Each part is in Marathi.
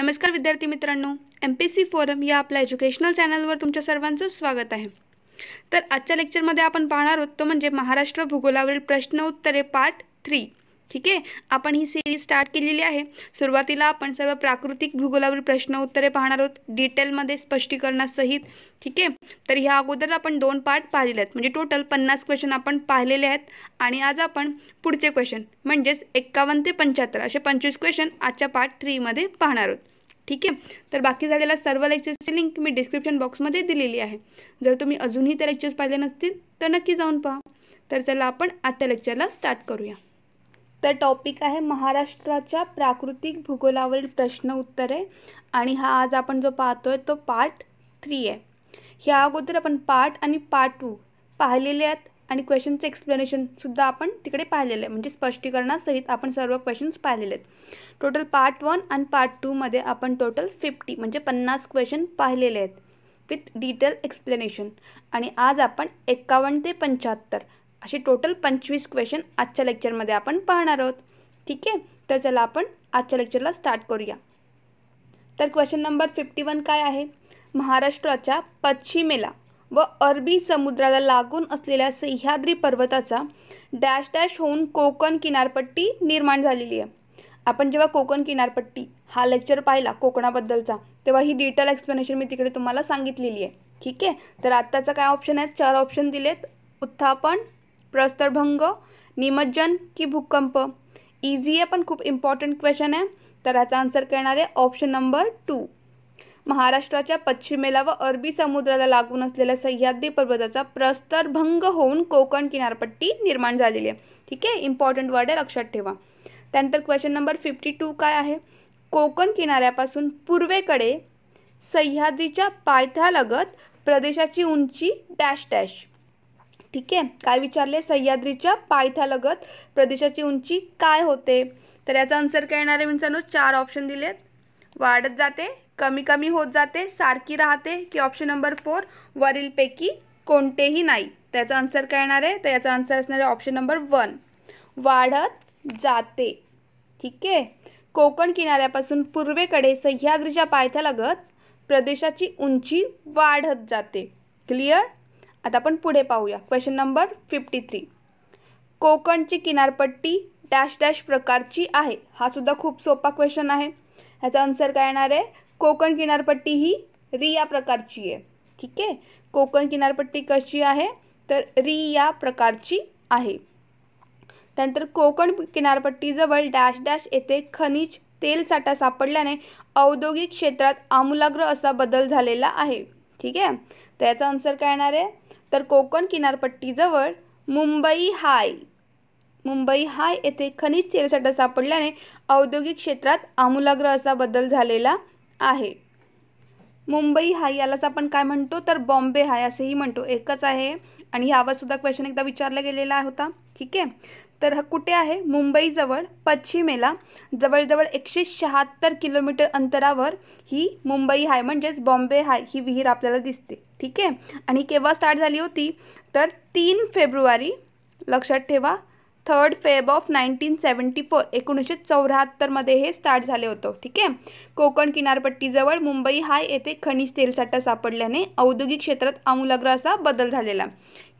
नमस्कार विद्यार्थी मित्रांनो, MPSC फोरम या आपल्या एज्युकेशनल चॅनलवर तुमच्या सर्वांचं स्वागत आहे। तर आजच्या लेक्चरमध्ये आपण पाहणार आहोत तो म्हणजे महाराष्ट्र भूगोलावरील प्रश्न उत्तरे पार्ट 3। ठीक आहे, आपण ही सीरीज स्टार्ट केलेली आहे। सुरुवातीला आपण सर्व प्राकृतिक भूगोलावरील प्रश्न उत्तरे पाहणार आहोत डिटेलमध्ये स्पष्टीकरणासहित। ठीक आहे, तर ह्या अगोदर आपण 2 पार्ट पाहिलेले आहेत, म्हणजे टोटल 50 क्वेश्चन आपण पाहिलेले आहेत आणि आज आपण पुढचे क्वेश्चन म्हणजे 51 ते 75 असे 25 क्वेश्चन आजच्या पार्ट 3 मध्ये पाहणार आहोत। ठीक आहे, तर बाकी झालेल्या सर्व लेक्चर्सची लिंक मी डिस्क्रिप्शन बॉक्समध्ये दिलेली आहे। जर तुम्ही अजूनही ते लेक्चर्स पाहिले नसतील तर नक्की जाऊन पहा। तर चला आपण आजच्या लेक्चरला स्टार्ट करूया। तर टॉपिक आहे महाराष्ट्राच्या प्राकृतिक भूगोलावरील प्रश्न उत्तरे आणि हा आज आपण जो पाहतोय तो पार्ट 3 आहे। ह्या अगोदर आपण पार्ट आणि पार्ट 2 पाहिलेले आहेत आणि क्वेश्चनचे एक्सप्लेनेशन सुद्धा आपण तिकडे पाहिलेले आहे, म्हणजे स्पष्टीकरणासहित आपण सर्व क्वेश्चन्स पाहिलेले आहेत। टोटल पार्ट 1 आणि पार्ट 2 मध्ये आपण टोटल 50 म्हणजे 50 क्वेश्चन पाहिलेले आहेत विथ डिटेल एक्सप्लेनेशन आणि आज आपण 51 ते 75 असे टोटल 25 क्वेश्चन आजच्या लेक्चरमध्ये आपण पाहणार आहोत। ठीक आहे, तर चला आपण आजच्या लेक्चरला स्टार्ट करूया। तर क्वेश्चन नंबर 51 काय आहे? महाराष्ट्राच्या पश्चिमेला व अरबी समुद्राला लागून असलेल्या सह्याद्री पर्वताचा डॅश डॅश होऊन कोकण किनारपट्टी निर्माण झालेली आहे। आपण जेव्हा कोकण किनारपट्टी हा लेक्चर पाहिला कोकणाबद्दलचा तेव्हा ही डिटेल एक्सप्लेनेशन मी तिकडे तुम्हाला सांगितलेली आहे। ठीक आहे, तर आत्ताचा काय ऑप्शन आहेत? 4 ऑप्शन दिलेत, उत्थापन, प्रस्तरभंग, निमज्जन की भूकंप। इझी आहे पण खूप इम्पॉर्टंट क्वेश्चन आहे। तर याचा आन्सर करणार आहे ऑप्शन नंबर 2। महाराष्ट्राच्या पश्चिमेला व अरबी समुद्राला लागून असलेल्या सह्याद्री पर्वताचा प्रस्तरभंग होऊन कोकण किनारपट्टी निर्माण झालेली आहे। ठीक आहे, इम्पॉर्टंट वर्ड आहे, लक्षात ठेवा। त्यानंतर क्वेश्चन नंबर 52 काय आहे? कोकण किनाऱ्यापासून पूर्वेकडे सह्याद्रीच्या पायथ्यालगत प्रदेशाची उंची डॅश डॅश। ठीक आहे, काय विचारले? सह्याद्रीच्या पायथ्यालगत प्रदेशाची उंची काय होते? तर याचा आन्सर काय येणार आहे मित्रांनो? 4 ऑप्शन दिलेत, वाढत जाते, कमी कमी होत जाते, सारखी राहते की ऑप्शन नंबर 4 वरीलपैकी कोणतेही नाही। त्याचा आन्सर काय येणार आहे? तर याचा आन्सर असणार आहे ऑप्शन नंबर 1 वाढत जाते। ठीक आहे, कोकण किनाऱ्यापासून पूर्वेकडे सह्याद्रीच्या पायथ्यालगत प्रदेशाची उंची वाढत जाते। क्लिअर? आता आपण पुढे पाहूया। क्वेश्चन नंबर 53 कोकणची किनारपट्टी डॅश डॅश प्रकारची आहे। हा सुद्धा खूप सोपा क्वेश्चन आहे। ह्याचा आन्सर काय येणार आहे? कोकण किनारपट्टी ही रिया प्रकारची आहे। ठीक आहे, कोकण किनारपट्टी कशी आहे? तर रिया प्रकारची आहे। त्यानंतर कोकण किनारपट्टीजवळ डॅश डॅश येथे खनिज तेल साठा सापडल्याने औद्योगिक क्षेत्रात आमूलाग्र असा बदल झालेला आहे। ठीक आहे, तर याचा आन्सर काय येणार आहे? तर कोकण किनारपट्टीजवळ मुंबई हाय येथे खनिज तेल साठा सापडल्याने औद्योगिक क्षेत्रात आमूलाग्र असा बदल झालेला आहे। मुंबई हाय यालाच आपण काय म्हणतो? तर बॉम्बे हाय असेही म्हणतो, एकच आहे आणि यावर सुद्धा क्वेश्चन एकदा विचारला गेलेला होता। ठीक आहे, तर हा कुठे आहे? मुंबईजवळ पश्चिमेला जवळजवळ 176 किलोमीटर अंतरावर ही मुंबई हाय म्हणजेच बॉम्बे हाय ही विहीर आपल्याला दिसते। ठीक आहे, आणि केव्हा स्टार्ट झाली होती? तर 3 फेब्रुवारी, लक्षात ठेवा, 3 फेब ऑफ 1974 1974 मध्ये हे स्टार्ट झाले होतं। ठीक आहे, कोकण किनारपट्टीजवळ मुंबई हाय येथे खनिज तेलसाठा सापडल्याने औद्योगिक क्षेत्रात आमूलाग्र असा बदल झालेला।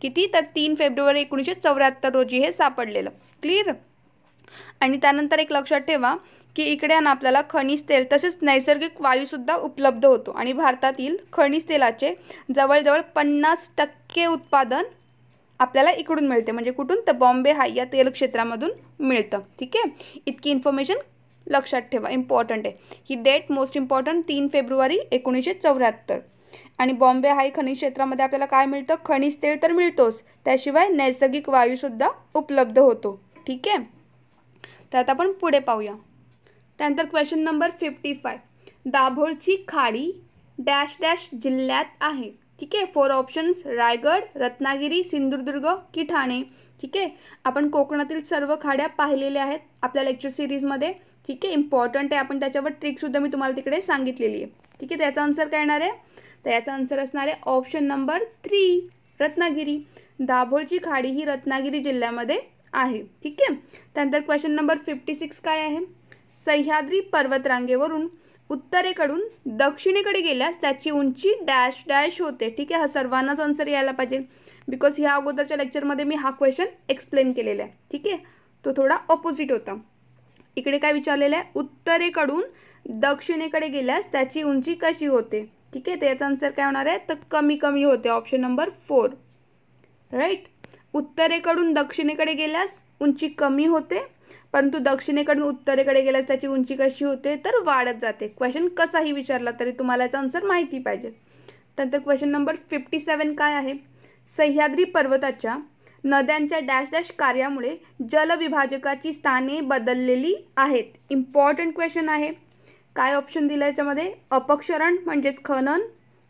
किती? तर 3 फेब्रुवारी 1974 रोजी हे सापडलेलं। क्लिअर? आणि त्यानंतर एक लक्षात ठेवा की इकडे ना आपल्याला खनिज तेल तसेच नैसर्गिक वायूसुद्धा उपलब्ध होतो आणि भारतातील खनिज तेलाचे जवळजवळ 50% उत्पादन आपल्याला इकडून मिळते, म्हणजे कुठून? तर बॉम्बे हाय या तेल क्षेत्रामधून मिळतं। ठीक आहे, इतकी इन्फॉर्मेशन लक्षात ठेवा, इम्पॉर्टंट आहे ही डेट, मोस्ट इम्पॉर्टंट 3 फेब्रुवारी 1974। आणि बॉम्बे हाय खनिज क्षेत्रामध्ये आपल्याला काय मिळतं? खनिज तेल तर मिळतोच, त्याशिवाय नैसर्गिक वायूसुद्धा उपलब्ध होतो। ठीक आहे, तर आता आपण पुढे पाहूया। त्यानंतर क्वेश्चन नंबर 55 दाभोळची खाडी डॅश डॅश जिल्ह्यात आहे। ठीक आहे, 4 ऑप्शन्स रायगड, रत्नागिरी, सिंधुदुर्ग की ठाणे। ठीक आहे, आपण कोकणातील सर्व खाड्या पाहिलेल्या आहेत आपल्या लेक्चर सिरीजमध्ये। ठीक आहे, इम्पॉर्टंट आहे, आपण त्याच्यावर ट्रिकसुद्धा मी तुम्हाला तिकडे सांगितलेली आहे। ठीक आहे, त्याचा आन्सर काय येणार आहे? तर याचा आन्सर असणार आहे ऑप्शन नंबर 3 रत्नागिरी। दाभोळची खाडी ही रत्नागिरी जिल्ह्यामध्ये आहे। ठीक आहे, त्यानंतर क्वेश्चन नंबर 56 काय आहे? सह्याद्री पर्वतरांगेवरून उत्तरेकडून दक्षिणेकडे गेल्यास त्याची उंची डॅश डॅश होते. ठीक आहे, हा सर्वांनाच आन्सर यायला पाहिजे बिकॉज ह्या अगोदरच्या लेक्चरमध्ये मी हा क्वेश्चन एक्सप्लेन केलेला आहे. ठीक आहे, तो थोडा ऑपोजिट होता. इकडे काय विचारलेलं आहे, उत्तरेकडून दक्षिणेकडे गेल्यास त्याची उंची कशी होते. ठीक आहे, तर याचा आन्सर काय होणार आहे, तर कमी कमी होते. Option number 4 right. उत्तरेकडून दक्षिणेकडे गेल्यास उंची कमी होते, परंतु दक्षिणेकडून उत्तरेकडे गेल्यास त्याची उंची कशी होते, तर वाढत जाते. क्वेश्चन कसाही विचारला तरी तुम्हाला याचा आन्सर माहिती पाहिजे. त्यानंतर क्वेश्चन नंबर 57 काय आहे, सह्याद्री पर्वताच्या नद्यांच्या डॅश डॅश कार्यामुळे जलविभाजकाची स्थाने बदललेली आहेत. इम्पॉर्टंट क्वेश्चन आहे. काय ऑप्शन दिलं याच्यामध्ये, अपक्षरण म्हणजेच खनन,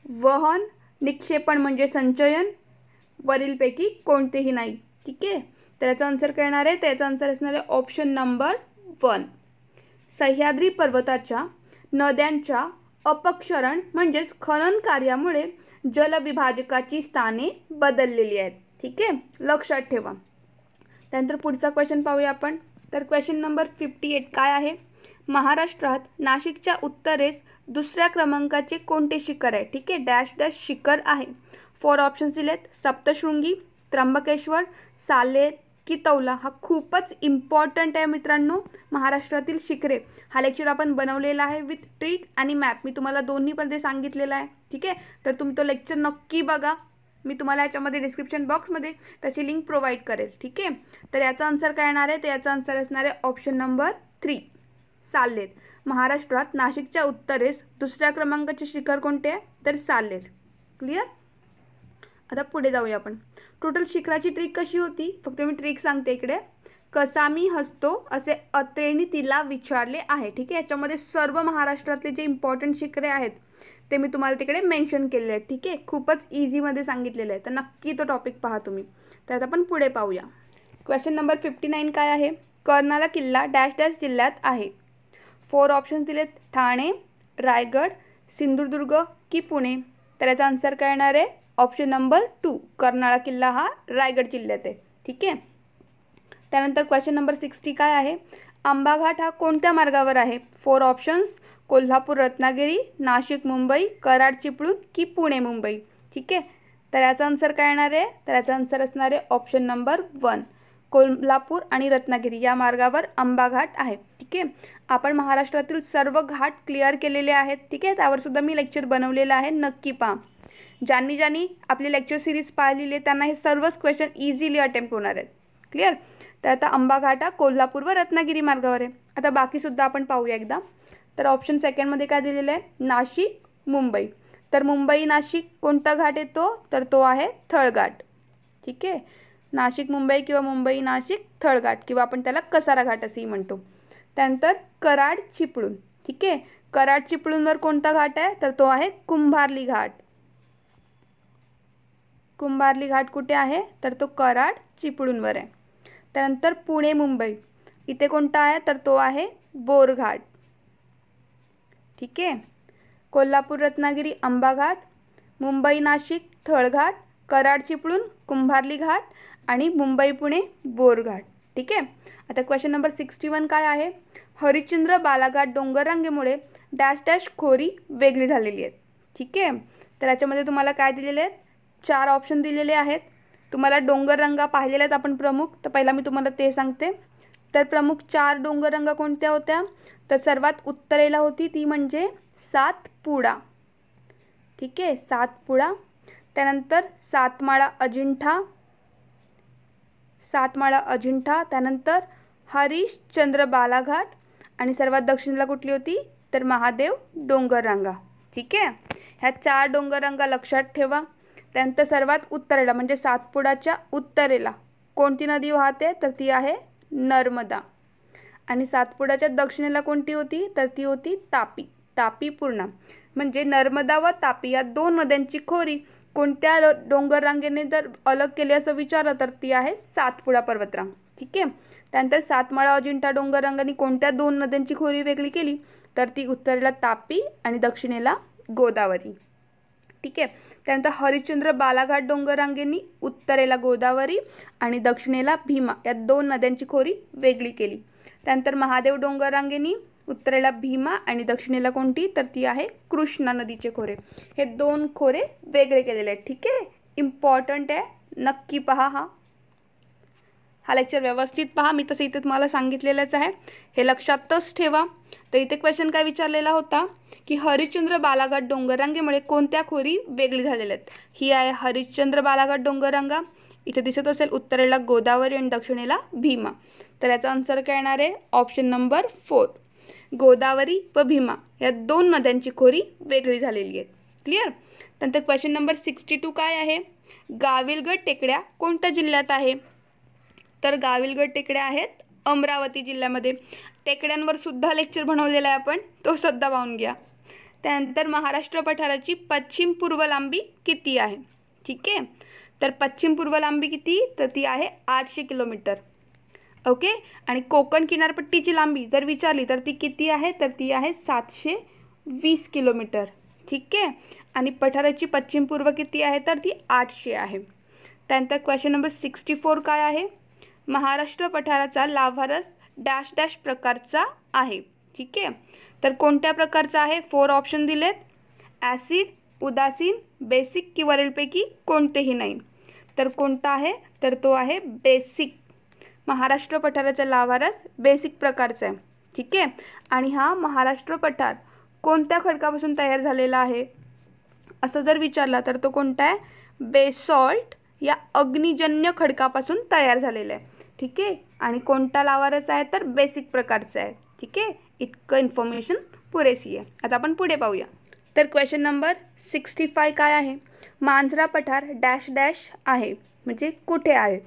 वहन, निक्षेपण म्हणजे संचयन, वरीलपैकी कोणतेही नाही. ठीक आहे, तर याचा आन्सर काय येणार आहे, त्याचा आन्सर असणार आहे ऑप्शन नंबर 1. सह्याद्री पर्वताच्या नद्यांच्या अपक्षरण म्हणजेच खनन कार्यामुळे जलविभाजकाची स्थाने बदललेली आहेत. ठीक आहे, लक्षात ठेवा. त्यानंतर पुढचा क्वेश्चन पाहूया आपण. तर क्वेश्चन नंबर 58 काय आहे, महाराष्ट्रात नाशिकच्या उत्तरेस दुसऱ्या क्रमांकाचे कोणते शिखर आहे. ठीक आहे, डॅश डॅश शिखर आहे. 4 ऑप्शन्स दिलेत, सप्तशृंगी, त्र्यंबकेश्वर, सालेर की तौला. हा खूपच इम्पॉर्टंट आहे मित्रांनो. महाराष्ट्रातील शिखरे हा लेक्चर आपण बनवलेला आहे विथ ट्रिक आणि मॅप. मी तुम्हाला दोन्हीमध्ये सांगितलेलं आहे. ठीक आहे, तर तुम्ही तो लेक्चर नक्की बघा. मी तुम्हाला याच्यामध्ये डिस्क्रिप्शन बॉक्समध्ये त्याची लिंक प्रोव्हाइड करेल. ठीक आहे, तर याचा आन्सर काय येणार आहे, तर याचा आन्सर असणार आहे ऑप्शन नंबर 3 सालेर. महाराष्ट्रात नाशिकच्या उत्तरेस दुसऱ्या क्रमांकाचे शिखर कोणते आहे, तर सालेर. क्लिअर. आता पुढे जाऊया आपण. टोटल शिखराची ट्रिक कशी होती, फक्त मी ट्रिक सांगते इकडे. कसा मी हसतो असे अत्रेंनी तिला विचारले आहे. ठीक आहे, याच्यामध्ये सर्व महाराष्ट्रातले जे इम्पॉर्टंट शिखरे आहेत ते मी तुम्हाला तिकडे मेन्शन केलेले आहेत. ठीक आहे, खूपच इझीमध्ये सांगितलेलं आहे, तर नक्की तो टॉपिक पहा तुम्ही. तर आता आपण पुढे पाहूया. क्वेश्चन नंबर 59 काय आहे, कर्नाळा किल्ला डॅश डॅश जिल्ह्यात आहे. 4 ऑप्शन्स दिलेत, ठाणे, रायगड, सिंधुदुर्ग की पुणे. तर याचा आन्सर काय येणार आहे, ऑप्शन नंबर 2 कर्नाळा किल्ला हा रायगड जिल्ह्यात आहे. ठीक आहे. त्यानंतर क्वेश्चन नंबर 60 काय आहे, आंबाघाट हा कोणत्या मार्गावर आहे. 4 ऑप्शन्स, कोल्हापूर रत्नागिरी, नाशिक मुंबई, कराड चिपळूण की पुणे मुंबई. ठीक आहे, तर याचा आन्सर काय येणार आहे, तर याचा आन्सर असणार आहे ऑप्शन नंबर 1 कोल्हापूर आणि रत्नागिरी या मार्गावर आंबाघाट आहे. ठीक आहे, आपण महाराष्ट्रातील सर्व घाट क्लिअर केलेले आहेत. ठीक आहे, त्यावर सुद्धा मी लेक्चर बनवलेलं आहे, नक्की पहा. ज्यांनी आपली लेक्चर सिरीज पाहिलेली आहे त्यांना हे सर्वच क्वेश्चन इझिली अटेम्प्ट होणार आहेत. क्लिअर. तर आता आंबाघाट हा कोल्हापूर व रत्नागिरी मार्गावर आहे. आता बाकीसुद्धा आपण पाहूया एकदा. तर ऑप्शन सेकंडमध्ये काय दिलेलं आहे, नाशिक मुंबई. तर मुंबई नाशिक कोणता घाट येतो, तर तो आहे थळघाट. ठीक आहे, नाशिक मुंबई किंवा मुंबई नाशिक थळघाट किंवा आपण त्याला कसारा घाट असेही म्हणतो. त्यानंतर कराड चिपळूण. ठीक आहे, कराड चिपळूणवर कोणता घाट आहे, तर तो आहे कुंभार्ली घाट. कुंभार्ली घाट कुठे आहे, तर तो कराड चिपळूणवर आहे. त्यानंतर पुणे मुंबई इथे कोणता आहे, तर तो आहे बोरघाट. ठीक आहे, कोल्हापूर रत्नागिरी आंबाघाट, मुंबई नाशिक थळघाट, कराड चिपळूण कुंभार्ली घाट आणि मुंबई पुणे बोरघाट. ठीक आहे. आता क्वेश्चन नंबर 61 काय आहे, हरिश्चंद्र बालाघाट डोंगररांगेमुळे डॅश डॅश खोरी वेगळी झालेली आहेत. ठीक आहे, तर याच्यामध्ये तुम्हाला काय दिलेले आहेत, 4 ऑप्शन दिलेले आहेत. तुम्हाला डोंगररांगा पाहिलेल्या आहेत आपण प्रमुख, तर पहिला मी तुम्हाला ते सांगते. तर प्रमुख 4 डोंगररांगा कोणत्या होत्या, तर सर्वात उत्तरेला होती ती म्हणजे सातपुडा. ठीक आहे, सातपुडा. त्यानंतर सातमाळा अजिंठा, त्यानंतर हरिश्चंद्र बालाघाट आणि सर्वात दक्षिणेला कुठली होती, तर महादेव डोंगररांगा. ठीक आहे, ह्या 4 डोंगररांगा लक्षात ठेवा. त्यानंतर सर्वात उत्तरेला म्हणजे सातपुडाच्या उत्तरेला कोणती नदी वाहते, तर ती आहे नर्मदा. आणि सातपुडाच्या दक्षिणेला कोणती होती, तर ती होती तापी पूर्णा. म्हणजे नर्मदा व तापी या 2 नद्यांची खोरी कोणत्या डोंगररांगेने जर अलग केली असं विचारलं तर ती आहे सातपुडा पर्वतरांग. ठीक आहे. त्यानंतर सातमाळा अजिंठा डोंगररांगांनी कोणत्या 2 नद्यांची खोरी वेगळी केली, तर ती उत्तरेला तापी आणि दक्षिणेला गोदावरी. ठीक आहे. त्यानंतर हरिश्चंद्र बालाघाट डोंगररांगेंनी उत्तरेला गोदावरी आणि दक्षिणेला भीमा या 2 नद्यांची खोरी वेगळी केली. त्यानंतर महादेव डोंगररांगेंनी उत्तरेला भीमा आणि दक्षिणेला कोणती, तर ती आहे कृष्णा नदीचे खोरे. हे दोन खोरे वेगळे केलेले आहेत. ठीक आहे, इम्पॉर्टंट आहे, नक्की पहा. हा लेक्चर व्यवस्थित पहा. मी तसं इथे तुम्हाला सांगितलेलंच आहे, हे लक्षातच ठेवा. तर इथे क्वेश्चन काय विचारलेला होता की हरिश्चंद्र बालाघाट डोंगररांगेमुळे कोणत्या खोरी वेगळी झालेल्या आहेत. ही आहे हरिश्चंद्र बालाघाट डोंगररांगा. इथे दिसत असेल उत्तरेला गोदावरी आणि दक्षिणेला भीमा. तर याचा आन्सर काय येणार आहे, ऑप्शन नंबर 4. गोदावरी व भीमा या दोन नद्यांची खोरी वेगळी झालेली आहे. क्लिअर. नंतर क्वेश्चन नंबर 62 काय आहे, गाविलगड टेकड्या कोणत्या जिल्ह्यात आहे. तर गाविलगड टेकड्या आहेत अमरावती जिल्ह्यामध्ये. टेकड्यांवर सुद्धा लेक्चर बनवलेला आहे आपण, तो सुद्धा पाहून घ्या. त्यानंतर महाराष्ट्र पठाराची पश्चिम पूर्व लांबी किती आहे. ठीक आहे, तर पश्चिम पूर्व लांबी किती, तर ती आहे 800 किलोमीटर. ओके. आणि कोकण किनारपट्टीची लांबी जर विचारली तर ती किती आहे, तर ती आहे 720 किलोमीटर. ठीक आहे. आणि पठाराची पश्चिम पूर्व किती आहे, तर ती 800 आहे. त्यानंतर क्वेश्चन नंबर 64 काय आहे, महाराष्ट्र पठाराचा लाभारस डॅश डॅश प्रकारचा आहे. ठीक आहे, तर कोणत्या प्रकारचा आहे, 4 ऑप्शन दिलेत. ॲसिड, उदासीन, बेसिक की वरीलपैकी कोणतेही नाही. तर कोणता आहे, तर तो आहे बेसिक. महाराष्ट्र पठाराचा लाभारस बेसिक प्रकारचा आहे. ठीक आहे. आणि हा महाराष्ट्र पठार कोणत्या खडकापासून तयार झालेला आहे असं जर विचारला तर तो कोणता आहे, बेसॉल्ट या अग्निजन्य खडकापासून तयार झालेला आहे. ठीक आहे. आणि कोणता लावारस आहे, तर बेसिक प्रकारचा आहे. ठीक आहे, इतकं इन्फॉर्मेशन पुरेसी आहे. आता आपण पुढे पाहूया. तर क्वेश्चन नंबर 65 काय आहे, मांजरा पठार डॅश डॅश आहे, म्हणजे कुठे आहे.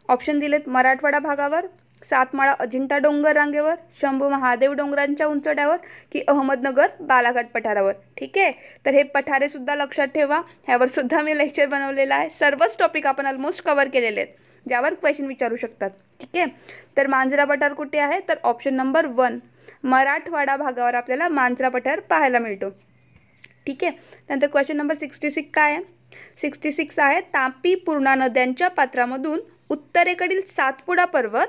ऑप्शन दिलेत, मराठवाडा भागावर, सातमाळा अजिंठा डोंगर रांगेवर, शंभू महादेव डोंगरांच्या उंचवट्यावर की अहमदनगर बालाघाट पठारावर. ठीक आहे, तर हे पठारे सुद्धा लक्षात ठेवा, ह्यावर सुद्धा मी लेक्चर बनवलेलं आहे. सर्वच टॉपिक आपण ऑलमोस्ट कव्हर केलेले आहेत ज्यावर क्वेश्चन विचारू शकतात. ठीक आहे, तर मांजरा पठार कुठे आहे, तर ऑप्शन नंबर 1 मराठवाडा भागावर आपल्याला मांजरा पठार पाहायला मिळतो. ठीक आहे. त्यानंतर क्वेश्चन नंबर 66 काय आहे, 66 आहे, तापी पूर्णा नद्यांच्या पात्रामधून उत्तरेकडील सातपुडा पर्वत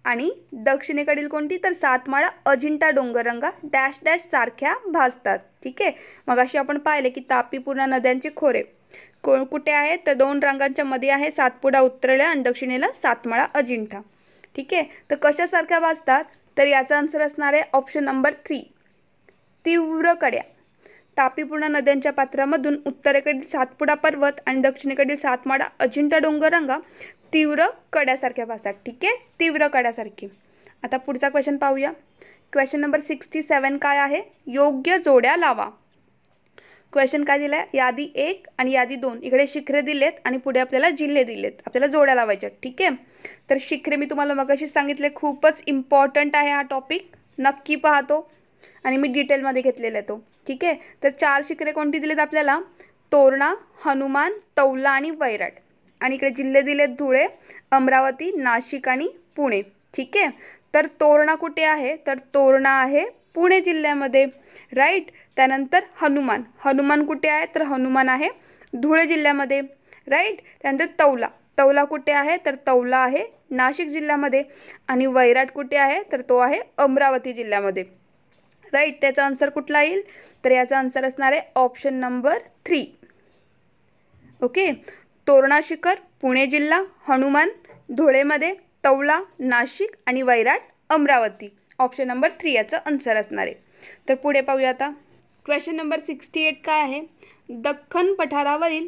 आणि दक्षिणेकडील कोणती, तर सातमाळा अजिंठा डोंगररांगा डॅश डॅश सारख्या भासतात. ठीक आहे, मग अशी आपण पाहिले की तापी पूर्णा नद्यांचे खोरे कुठे आहेत, तर 2 रांगांच्या मध्ये आहे, सातपुडा उत्तरेला आणि दक्षिणेला सातमाळा अजिंठा. ठीक आहे, तर कशासारख्या भासतात, तर याचा आन्सर असणार आहे ऑप्शन नंबर 3 तीव्र कड्या. तापी पूर्णा नद्यांच्या पात्रामधून उत्तरेकडील सातपुडा पर्वत आणि दक्षिणेकडील सातमाळा अजिंठा डोंगररांगा तीव्र कड्यासारख्या भासतात. ठीक आहे, तीव्र कड्यासारखी. आता पुढचा क्वेश्चन पाहूया. क्वेश्चन नंबर 67 काय आहे, योग्य जोड्या लावा. क्वेश्चन काय दिला आहे, यादी 1 आणि यादी 2 इकडे शिखरे दिलेत आणि पुढे आपल्याला जिल्हे दिलेत, आपल्याला जोड्या लावायच्या. ठीक आहे, तर शिखरे मी तुम्हाला मगाशी सांगितले, खूपच इम्पॉर्टंट आहे हा टॉपिक, नक्की पाहतो आणि मी डिटेलमध्ये घेतलेला आहे तो. ठीक आहे, तर 4 शिखरे कोणती दिलेत आपल्याला, तोरणा, हनुमान, तौला आणि वैराट. आणि इकडे जिल्हे दिलेत, धुळे, अमरावती, नाशिक आणि पुणे. ठीक आहे, तर तोरणा कुठे आहे, तर तोरणा आहे पुणे जिल्ह्यामध्ये. राईट. त्यानंतर हनुमान, हनुमान कुठे आहे, तर हनुमान आहे धुळे जिल्ह्यामध्ये. राईट. त्यानंतर तौला, तौला कुठे आहे, तर तौला आहे नाशिक जिल्ह्यामध्ये. आणि वैराट कुठे आहे, तर तो आहे अमरावती जिल्ह्यामध्ये. राईट. त्याचा आन्सर कुठला येईल, तर याचा आन्सर असणार आहे ऑप्शन नंबर 3. ओके, तोरणा शिखर पुणे जिल्हा, हनुमान धुळेमध्ये, तौला नाशिक आणि वैराट अमरावती. ऑप्शन नंबर 3 याचं आन्सर असणार आहे. तर पुढे पाहूया आता. क्वेश्चन नंबर 68 काय आहे, दख्खन पठारावरील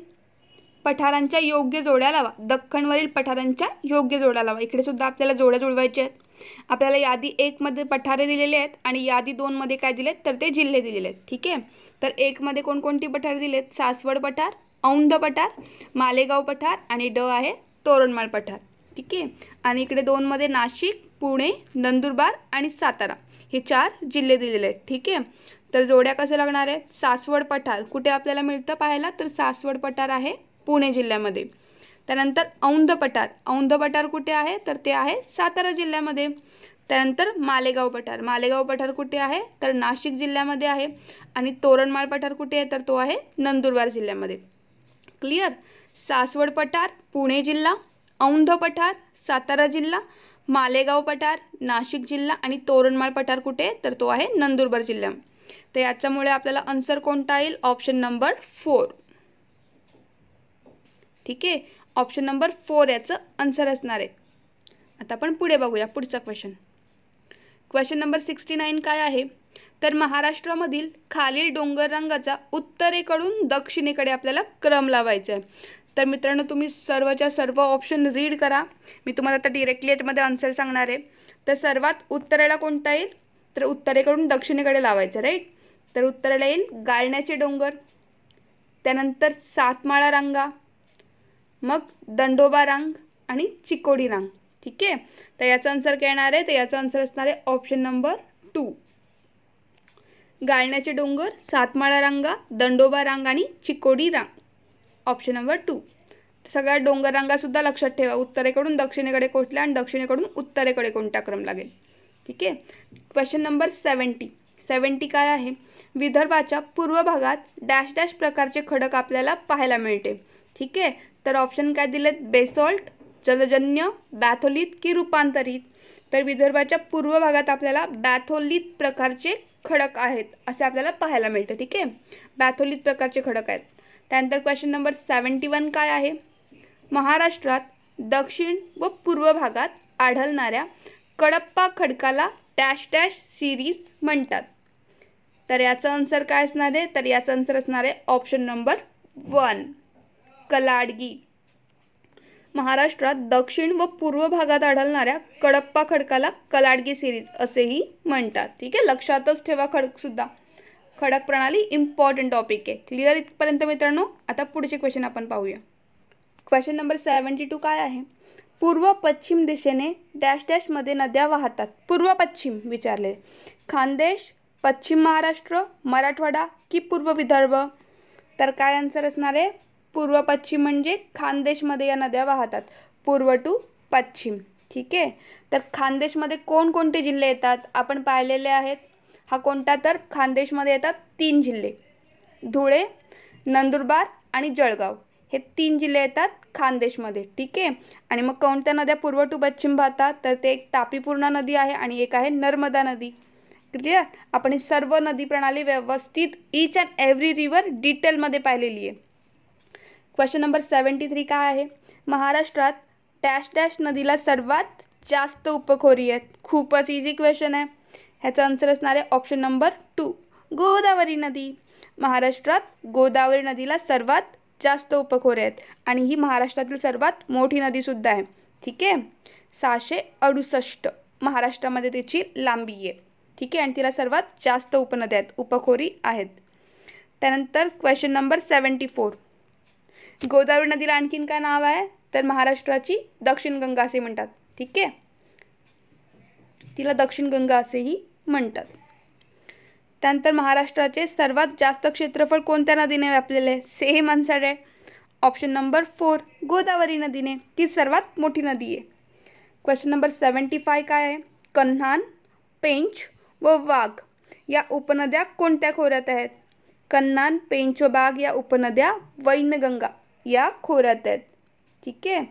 पठारांच्या योग्य जोड्या लावा. दख्खनवरील पठारांच्या योग्य जोड्या लावा. इकडे सुद्धा आपल्याला जोड्या जुळवायच्या आहेत. आपल्याला यादी 1 मध्ये पठारे दिलेले आहेत आणि यादी 2 मध्ये काय दिलेत, तर ते जिल्हे दिलेले आहेत. ठीक आहे, तर 1 मध्ये कोणकोणती पठारे दिलेत, सासवड पठार, औंध पठार, मालेगाव पठार आणि ड आहे तोरणमाळ पठार. ठीक आहे, आणि इकडे 2 मध्ये नाशिक, पुणे, नंदुरबार आणि सातारा हे 4 जिल्हे दिलेले आहेत. ठीक आहे, तर जोड्या कसे लागणार आहेत, सासवड पठार कुठे आपल्याला मिळतं पाहायला, तर सासवड पठार आहे पुणे जिल्ह्यामध्ये. त्यानंतर औंध पठार, औंध पठार कुठे आहे, तर ते आहे सातारा जिल्ह्यामध्ये. त्यानंतर मालेगाव पठार, मालेगाव पठार कुठे आहे, तर नाशिक जिल्ह्यामध्ये आहे. आणि तोरणमाळ पठार कुठे आहे, तर तो आहे नंदुरबार जिल्ह्यामध्ये. क्लिअर. सासवड पठार पुणे जिल्हा, औंध पठार सातारा जिल्हा, मालेगाव पठार नाशिक जिल्हा आणि तोरणमाळ पठार कुठे, तर तो आहे नंदुरबार जिल्हा. तर याच्यामुळे आपल्याला आन्सर कोणता येईल, ऑप्शन नंबर 4. ठीक आहे, ऑप्शन नंबर 4 याचं आन्सर असणार आहे. आता आपण पुढे बघूया पुढचा क्वेश्चन. क्वेश्चन नंबर 69 काय आहे, तर महाराष्ट्रामधील खालील डोंगर रंगाचा उत्तरेकडून दक्षिणेकडे आपल्याला क्रम लावायचा आहे. तर मित्रांनो, तुम्ही सर्वच्या सर्व ऑप्शन रीड करा. मी तुम्हाला आता डिरेक्टली याच्यामध्ये आन्सर सांगणार आहे. तर सर्वात उत्तरेला कोणता येईल, तर उत्तरेकडून दक्षिणेकडे लावायचं, राईट. तर उत्तरेला येईल गाळण्याचे डोंगर, त्यानंतर सातमाळा रांगा, मग दंडोबा रांग आणि चिकोडी रांग. ठीक आहे, तर याचा आन्सर काय येणार आहे, तर याचा आन्सर असणार आहे ऑप्शन नंबर 2. गाळण्याचे डोंगर, सातमाळा रांगा, दंडोबा रांग आणि चिकोडी रांग, ऑप्शन नंबर 2. सगळ्या डोंगर रांगासुद्धा लक्षात ठेवा, उत्तरेकडून दक्षिणेकडे कोणत्या आणि दक्षिणेकडून उत्तरेकडे कोणता क्रम लागेल. ठीक आहे, क्वेश्चन नंबर 70 काय आहे, विदर्भाच्या पूर्व भागात डॅश डॅश प्रकारचे खडक आपल्याला पाहायला मिळते. ठीक आहे, तर ऑप्शन काय दिलेत, बेसॉल्ट, जलजन्य, बॅथोलित की रूपांतरित. तर विदर्भाच्या पूर्व भागात आपल्याला बॅथोलित प्रकारचे खडक आहेत असे आपल्याला पाहायला मिळते. ठीक आहे, बॅथोलित प्रकारचे खडक आहेत. त्यानंतर क्वेश्चन नंबर 71 काय आहे, महाराष्ट्रात दक्षिण व पूर्व भागात आढळणाऱ्या कडप्पा खडकाला डॅश डॅश सिरीज म्हणतात. तर याचा आन्सर काय असणार आहे, तर याचा आन्सर असणार आहे ऑप्शन नंबर 1 कलाडगी. महाराष्ट्रात दक्षिण व पूर्व भागात आढळणाऱ्या कडप्पा खडकाला कलाडगी सिरीज असेही म्हणतात. ठीक आहे, लक्षातच ठेवा, खडकसुद्धा खडक प्रणाली इम्पॉर्टंट टॉपिक आहे. क्लिअर इथपर्यंत मित्रांनो. आता पुढचे क्वेश्चन आपण पाहूया. क्वेश्चन नंबर 72 काय आहे, पूर्व पश्चिम दिशेने डॅश डॅशमध्ये नद्या वाहतात. पूर्व पश्चिम विचारले, खानदेश, पश्चिम महाराष्ट्र, मराठवाडा की पूर्व विदर्भ. तर काय आन्सर असणार आहे, पूर्व पश्चिम म्हणजे खानदेशमध्ये या नद्या वाहतात, पूर्व टू पश्चिम. ठीक आहे, तर खानदेशमध्ये कोणकोणते जिल्हे येतात आपण पाहिलेले आहेत. हा कोणता, तर खानदेशमध्ये येतात 3 जिल्हे, धुळे, नंदुरबार आणि जळगाव. हे 3 जिल्हे येतात खानदेशमध्ये. ठीक आहे, आणि मग कोणत्या नद्या पूर्व टू पश्चिम वाहतात, तर ते एक तापीपूर्णा नदी आहे आणि एक आहे नर्मदा नदी. क्लिअर, आपण ही सर्व नदी प्रणाली व्यवस्थित ईच अँड एव्हरी रिव्हर डिटेलमध्ये पाहिलेली आहे. क्वेश्चन नंबर 73 काय आहे, महाराष्ट्रात डॅश डॅश नदीला सर्वात जास्त उपखोरी आहेत. खूपच इझी क्वेश्चन आहे. ह्याचा आन्सर असणार आहे ऑप्शन नंबर 2 गोदावरी नदी. महाराष्ट्रात गोदावरी नदीला सर्वात जास्त उपखोरे आहेत आणि ही महाराष्ट्रातील सर्वात मोठी नदीसुद्धा आहे. ठीक आहे, 668 महाराष्ट्रामध्ये त्याची लांबी आहे. ठीक आहे, आणि तिला सर्वात जास्त उपनद्या आहेत, उपखोरी आहेत. त्यानंतर क्वेश्चन नंबर 74, गोदावरी नदीला आणखीन काय नाव आहे, तर महाराष्ट्राची दक्षिण गंगा असे म्हणतात. ठीक आहे, तिला दक्षिण गंगा असेही म्हणतात. त्यानंतर महाराष्ट्राचे सर्वात जास्त क्षेत्रफळ कोणत्या नदीने व्यापलेले आहे, सेम आन्सर आहे ऑप्शन नंबर 4 गोदावरी नदीने. ती सर्वात मोठी नदी आहे. क्वेश्चन नंबर 75 काय आहे, कन्हान, पेंच व वाघ या उपनद्या कोणत्या खोऱ्यात आहेत. कन्हान, पेंच व वाघ या उपनद्या वैनगंगा या खोऱ्यात आहेत. ठीक आहे,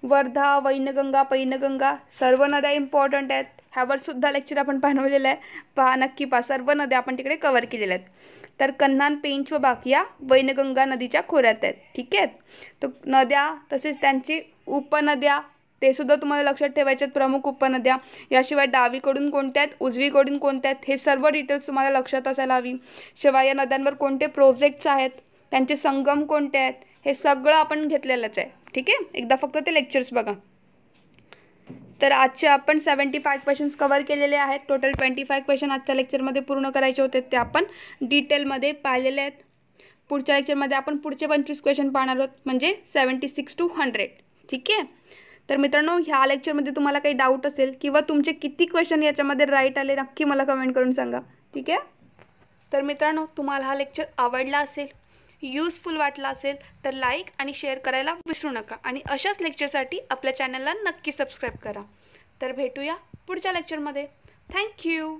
वर्धा, वैनगंगा, पैनगंगा सर्व नद्या इम्पॉर्टंट आहेत. ह्यावर सुद्धा लेक्चर आपण बनवलेलं आहे, पहा नक्की पहा. सर्व नद्या आपण तिकडे कव्हर केलेल्या आहेत. तर कन्हान, पेंच व वाघ या वैनगंगा नदीच्या खोऱ्यात आहेत. ठीक आहे, तर नद्या तसेच त्यांची उपनद्या ते सुद्धा तुम्हाला लक्षात ठेवायचे आहेत. प्रमुख उपनद्या, याशिवाय डावीकडून कोणत्या आहेत, उजवीकडून कोणत्या आहेत, हे सर्व डिटेल्स तुम्हाला लक्षात असायला हवी. शिवाय या नद्यांवर कोणते प्रोजेक्ट्स आहेत, त्यांचे संगम कोणते आहेत, हे सगळं आपण घेतलेलंच आहे. ठीक आहे, एकदा फक्त ते लेक्चर्स बघा. तर आजचे आपण 75 क्वेश्चन्स कव्हर केलेले आहेत. टोटल 25 क्वेश्चन आजच्या लेक्चरमध्ये पूर्ण करायचे होते, ते आपण डिटेलमध्ये पाहिलेले आहेत. पुढच्या लेक्चरमध्ये आपण पुढचे 25 क्वेश्चन पाहणार आहोत, म्हणजे 76 to 100. ठीक आहे, तर मित्रांनो, ह्या लेक्चरमध्ये तुम्हाला काही डाऊट असेल किंवा तुमचे किती क्वेश्चन याच्यामध्ये राईट आले नक्की मला कमेंट करून सांगा. ठीक आहे, तर मित्रांनो, तुम्हाला हा लेक्चर आवडला असेल, यूजफुल वाटला असेल तर लाईक आणि शेअर करायला विसरू नका आणि अशाच लेक्चरसाठी आपल्या चॅनलला नक्की सबस्क्राईब करा. तर भेटूया पुढच्या लेक्चरमध्ये. थँक्यू.